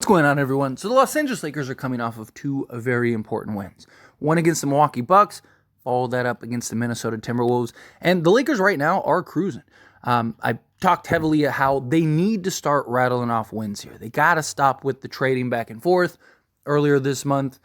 What's going on, everyone? So the Los Angeles Lakers are coming off of two very important wins. One against the Milwaukee Bucks, followed that up against the Minnesota Timberwolves. And the Lakers right now are cruising. I talked heavily at how they need to start rattling off wins here. They got to stop with the trading back and forth earlier this month,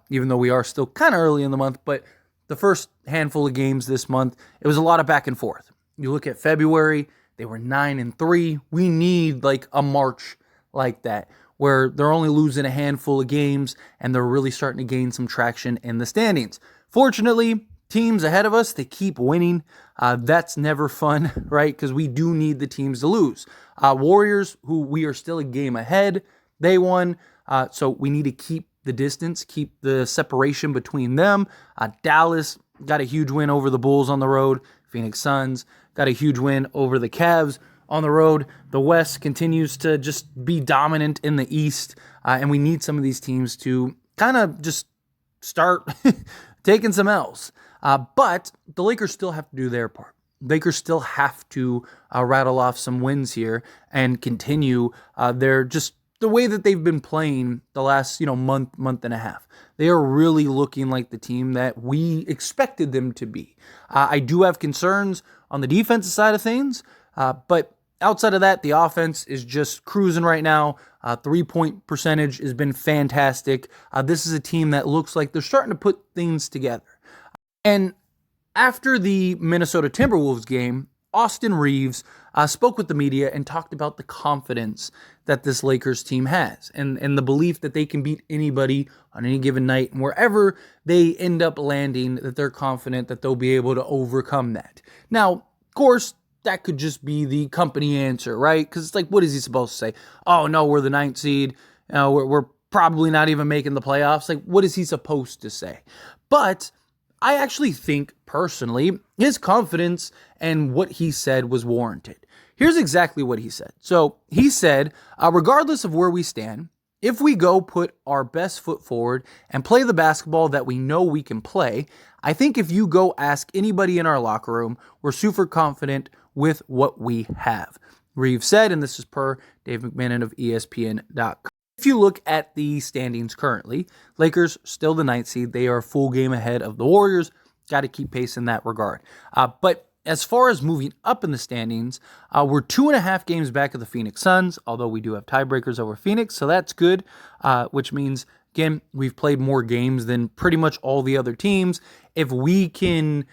even though we are still kind of early in the month. But the first handful of games this month, it was a lot of back and forth. You look at February, they were 9-3. We need like a March like that, where they're only losing a handful of games and they're really starting to gain some traction in the standings. Fortunately, teams ahead of us, they keep winning. That's never fun, right? Because we do need the teams to lose. Warriors, who we are still a game ahead, they won. So we need to keep the distance, keep the separation between them. Dallas got a huge win over the Bulls on the road. Phoenix Suns got a huge win over the Cavs on the road. The West continues to just be dominant in the East, and we need some of these teams to kind of just start taking some L's. But the Lakers still have to do their part. Lakers still have to rattle off some wins here and continue their just the way that they've been playing the last month and a half. They are really looking like the team that we expected them to be. I do have concerns on the defensive side of things, but outside of that, the offense is just cruising right now. 3-point percentage has been fantastic. This is a team that looks like they're starting to put things together. And after the Minnesota Timberwolves game, Austin Reeves spoke with the media and talked about the confidence that this Lakers team has and the belief that they can beat anybody on any given night. And wherever they end up landing, that they're confident that they'll be able to overcome that. Now, of course, that could just be the company answer, right? Because it's like, what is he supposed to say? Oh, no, we're the 9th seed. We're probably not even making the playoffs. Like, what is he supposed to say? But I actually think, personally, his confidence and what he said was warranted. Here's exactly what he said. So he said, regardless of where we stand, if we go put our best foot forward and play the basketball that we know we can play, I think if you go ask anybody in our locker room, we're super confident with what we have. Reeves said, and this is per Dave McMahon of ESPN.com. If you look at the standings currently, Lakers still the 9th seed. They are a full game ahead of the Warriors. Got to keep pace in that regard. But as far as moving up in the standings, we're 2.5 games back of the Phoenix Suns, although we do have tiebreakers over Phoenix, so that's good, which means, again, we've played more games than pretty much all the other teams. If we can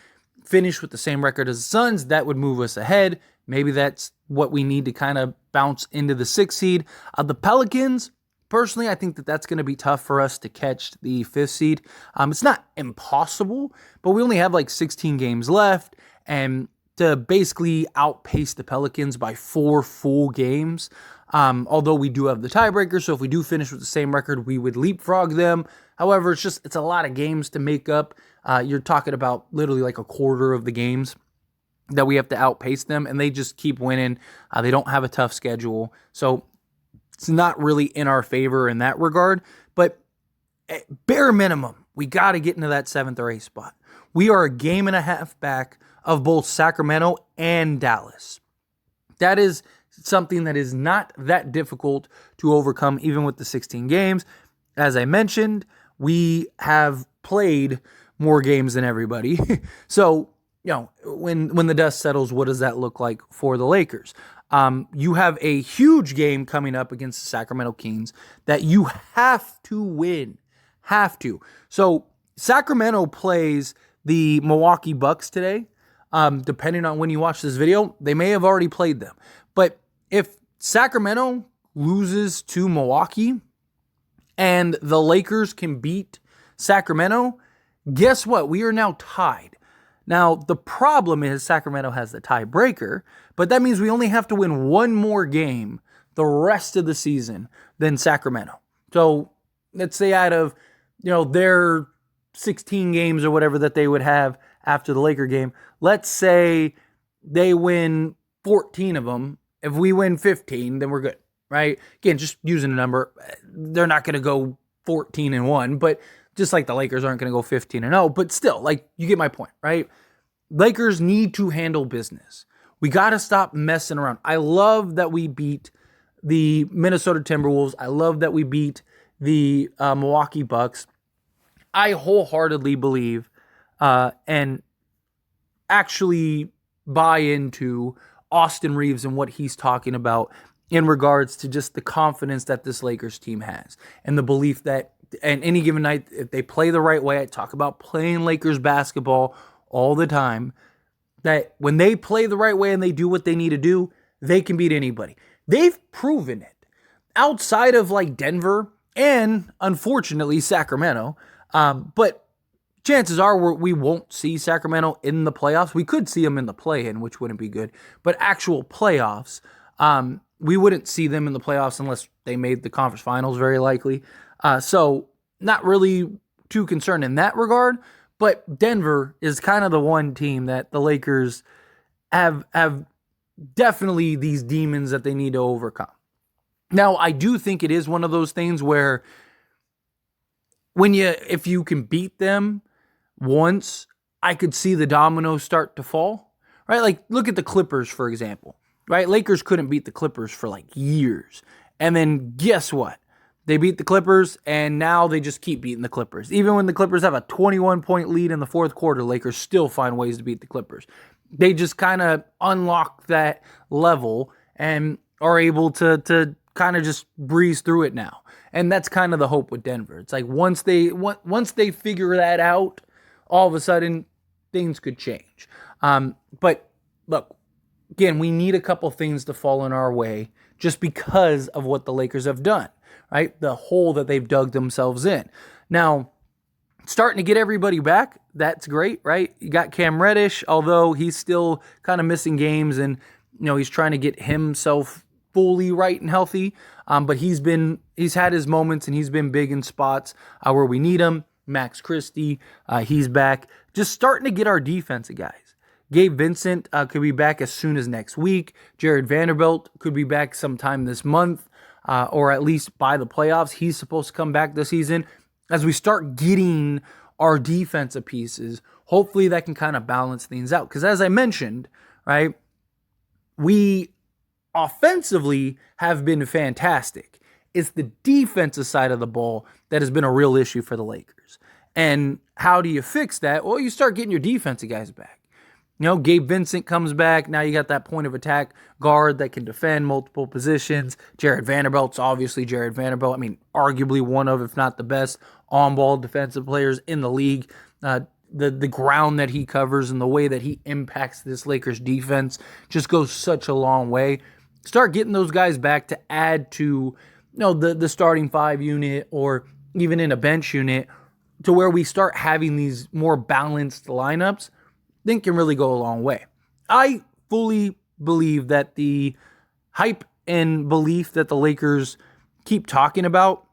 finish with the same record as the Suns, that would move us ahead. Maybe that's what we need to kind of bounce into the 6th seed. The Pelicans, personally, I think that that's going to be tough for us to catch the 5th seed. It's not impossible, but we only have like 16 games left, and to basically outpace the Pelicans by 4 full games, although we do have the tiebreaker, so if we do finish with the same record, we would leapfrog them. However, it's a lot of games to make up. You're talking about literally like a quarter of the games that we have to outpace them, and they just keep winning. They don't have a tough schedule, so it's not really in our favor in that regard. But at bare minimum, we got to get into that 7th or 8th spot. We are a game and a half back of both Sacramento and Dallas. That is something that is not that difficult to overcome, even with the 16 games. As I mentioned, we have played more games than everybody. So, when the dust settles, what does that look like for the Lakers? You have a huge game coming up against the Sacramento Kings that you have to win. Have to. So Sacramento plays the Milwaukee Bucks today. Depending on when you watch this video, they may have already played them. But if Sacramento loses to Milwaukee and the Lakers can beat Sacramento, guess what? We are now tied. Now, the problem is Sacramento has the tiebreaker, but that means we only have to win one more game the rest of the season than Sacramento. So let's say out of, their 16 games or whatever that they would have after the Laker game, let's say they win 14 of them. If we win 15, then we're good, right? Again, just using a number, they're not going to go 14-1, but just like the Lakers aren't going to go 15-0, but still, like, you get my point, right? Lakers need to handle business. We got to stop messing around. I love that we beat the Minnesota Timberwolves. I love that we beat the Milwaukee Bucks. I wholeheartedly believe and actually buy into Austin Reeves and what he's talking about in regards to just the confidence that this Lakers team has and the belief that and any given night, if they play the right way, I talk about playing Lakers basketball all the time, that when they play the right way and they do what they need to do, they can beat anybody. They've proven it. Outside of like Denver and unfortunately Sacramento, but chances are we won't see Sacramento in the playoffs. We could see them in the play-in, which wouldn't be good, but actual playoffs, we wouldn't see them in the playoffs unless they made the conference finals, very likely. So not really too concerned in that regard, but Denver is kind of the one team that the Lakers have definitely these demons that they need to overcome. Now, I do think it is one of those things where if you can beat them once, I could see the dominoes start to fall, right? Like, look at the Clippers, for example, right? Lakers couldn't beat the Clippers for like years. And then guess what? They beat the Clippers, and now they just keep beating the Clippers. Even when the Clippers have a 21-point lead in the fourth quarter, Lakers still find ways to beat the Clippers. They just kind of unlock that level and are able to kind of just breeze through it now. And that's kind of the hope with Denver. It's like once they figure that out, all of a sudden things could change. But look, again, we need a couple things to fall in our way just because of what the Lakers have done, right? The hole that they've dug themselves in. Now, starting to get everybody back, that's great, right? You got Cam Reddish, although he's still kind of missing games and, he's trying to get himself fully right and healthy. But he's had his moments and he's been big in spots where we need him. Max Christie, he's back. Just starting to get our defensive guys. Gabe Vincent could be back as soon as next week. Jared Vanderbilt could be back sometime this month, or at least by the playoffs. He's supposed to come back this season. As we start getting our defensive pieces, hopefully that can kind of balance things out. Because as I mentioned, right, we offensively have been fantastic. It's the defensive side of the ball that has been a real issue for the Lakers. And how do you fix that? Well, you start getting your defensive guys back. Gabe Vincent comes back. Now you got that point of attack guard that can defend multiple positions. Jared Vanderbilt's obviously Jared Vanderbilt. I mean, arguably one of, if not the best, on-ball defensive players in the league. The ground that he covers and the way that he impacts this Lakers defense just goes such a long way. Start getting those guys back to add to the starting five unit or even in a bench unit to where we start having these more balanced lineups. Think can really go a long way. I fully believe that the hype and belief that the Lakers keep talking about,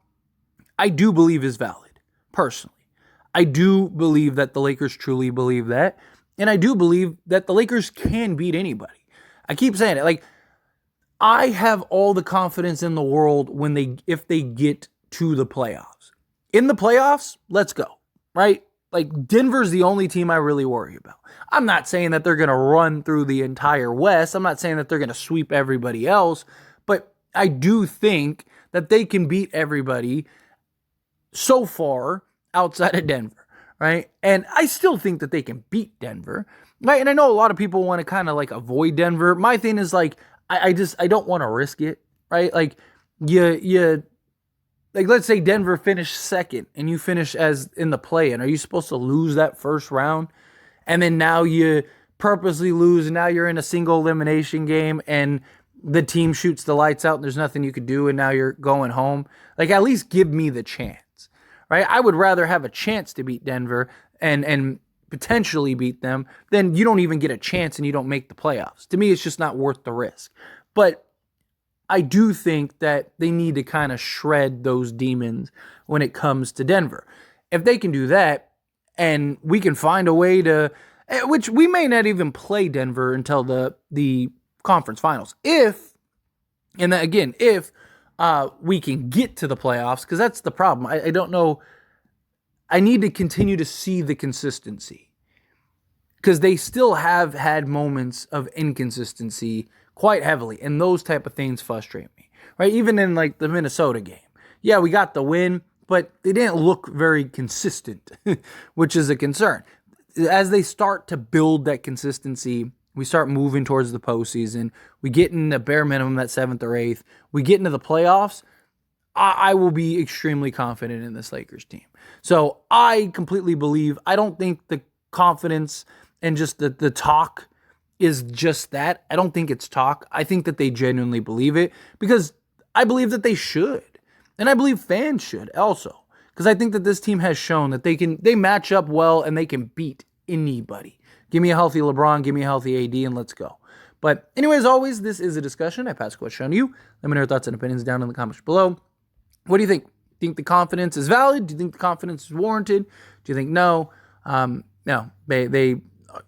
I do believe is valid, personally. I do believe that the Lakers truly believe that, and I do believe that the Lakers can beat anybody. I keep saying it, like, I have all the confidence in the world if they get to the playoffs. In the playoffs, let's go, right? Like, Denver's the only team I really worry about. I'm not saying that they're going to run through the entire West. I'm not saying that they're going to sweep everybody else. But I do think that they can beat everybody so far outside of Denver, right? And I still think that they can beat Denver, right? And I know a lot of people want to kind of like avoid Denver. My thing is like, I don't want to risk it, right? Like, like, let's say Denver finished second and you finish as in the play-in. Are you supposed to lose that first round? And then now you purposely lose and now you're in a single elimination game and the team shoots the lights out and there's nothing you could do and now you're going home. Like, at least give me the chance, right? I would rather have a chance to beat Denver and potentially beat them than you don't even get a chance and you don't make the playoffs. To me, it's just not worth the risk. But I do think that they need to kind of shred those demons when it comes to Denver. If they can do that, and we can find a way to, which we may not even play Denver until the conference finals. If we can get to the playoffs, because that's the problem. I don't know. I need to continue to see the consistency, because they still have had moments of inconsistency quite heavily, and those type of things frustrate me, right? Even in like the Minnesota game. Yeah, we got the win, but they didn't look very consistent, which is a concern. As they start to build that consistency, we start moving towards the postseason. We get in the bare minimum, that 7th or 8th. We get into the playoffs. I will be extremely confident in this Lakers team. So I completely believe, I don't think the confidence and just the talk is just that. I don't think it's talk. I think that they genuinely believe it because I believe that they should. And I believe fans should also. Because I think that this team has shown that they match up well and they can beat anybody. Give me a healthy LeBron, give me a healthy AD, and let's go. But anyways, always, this is a discussion. I pass the question on to you. Let me know your thoughts and opinions down in the comments below. What do you think? Do you think the confidence is valid? Do you think the confidence is warranted? Do you think no? No, they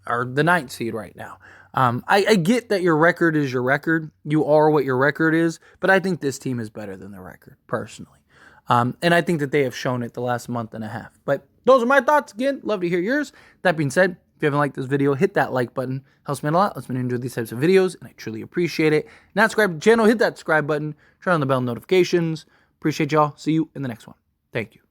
are the 9th seed right now. I get that your record is your record. You are what your record is, but I think this team is better than the record, personally. And I think that they have shown it the last month and a half. But those are my thoughts. Again, love to hear yours. That being said, if you haven't liked this video, hit that like button. Helps me out a lot. Lets me enjoy these types of videos, and I truly appreciate it. Not subscribe to the channel, hit that subscribe button. Turn on the bell notifications. Appreciate y'all. See you in the next one. Thank you.